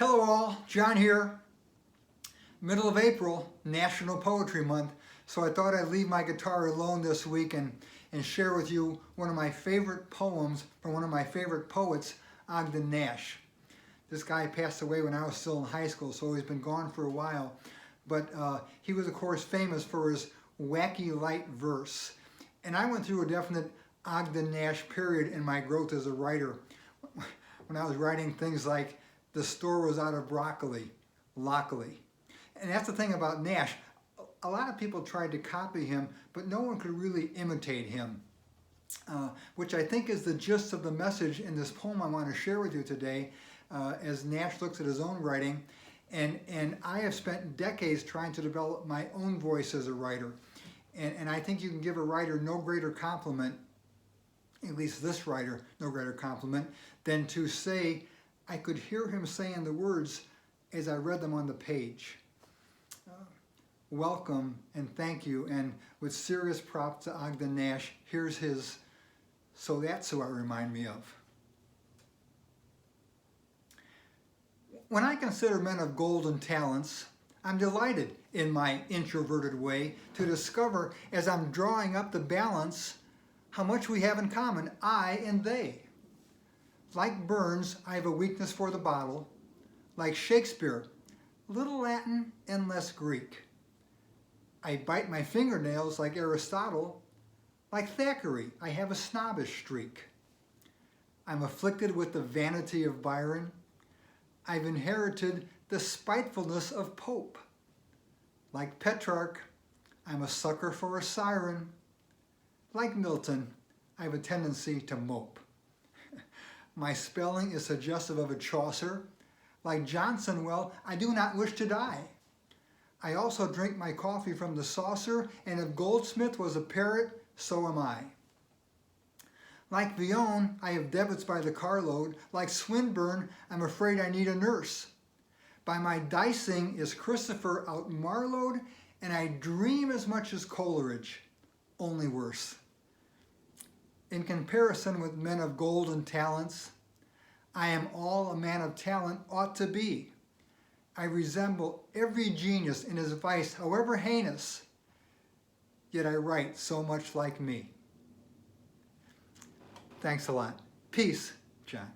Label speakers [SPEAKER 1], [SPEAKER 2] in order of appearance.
[SPEAKER 1] Hello all, John here. Middle of April, National Poetry Month, so I thought I'd leave my guitar alone this week and share with you one of my favorite poems from one of my favorite poets, Ogden Nash. This guy passed away when I was still in high school, so he's been gone for a while, but he was of course famous for his wacky light verse. And I went through a definite Ogden Nash period in my growth as a writer when I was writing things like "The store was out of broccoli, luckily." And that's the thing about Nash. A lot of people tried to copy him, but no one could really imitate him, which I think is the gist of the message in this poem I want to share with you today, as Nash looks at his own writing. And I have spent decades trying to develop my own voice as a writer. And I think you can give a writer no greater compliment, at least this writer, no greater compliment, than to say, I could hear him saying the words as I read them on the page. Welcome and thank you, and with serious props to Ogden Nash, here's his "So That's Who I Remind Me Of." When I consider men of golden talents, I'm delighted in my introverted way to discover, as I'm drawing up the balance, how much we have in common, I and they. Like Burns, I have a weakness for the bottle. Like Shakespeare, little Latin and less Greek. I bite my fingernails like Aristotle. Like Thackeray, I have a snobbish streak. I'm afflicted with the vanity of Byron. I've inherited the spitefulness of Pope. Like Petrarch, I'm a sucker for a siren. Like Milton, I have a tendency to mope. My spelling is suggestive of a Chaucer. Like Johnson, well, I do not wish to die. I also drink my coffee from the saucer, and if Goldsmith was a parrot, so am I. Like Villon, I have debits by the carload. Like Swinburne, I'm afraid I need a nurse. By my dicing is Christopher out Marlowe'd, and I dream as much as Coleridge, only worse. In comparison with men of golden talents, I am all a man of talent ought to be. I resemble every genius in his vice, however heinous, yet I write so much like me. Thanks a lot. Peace, John.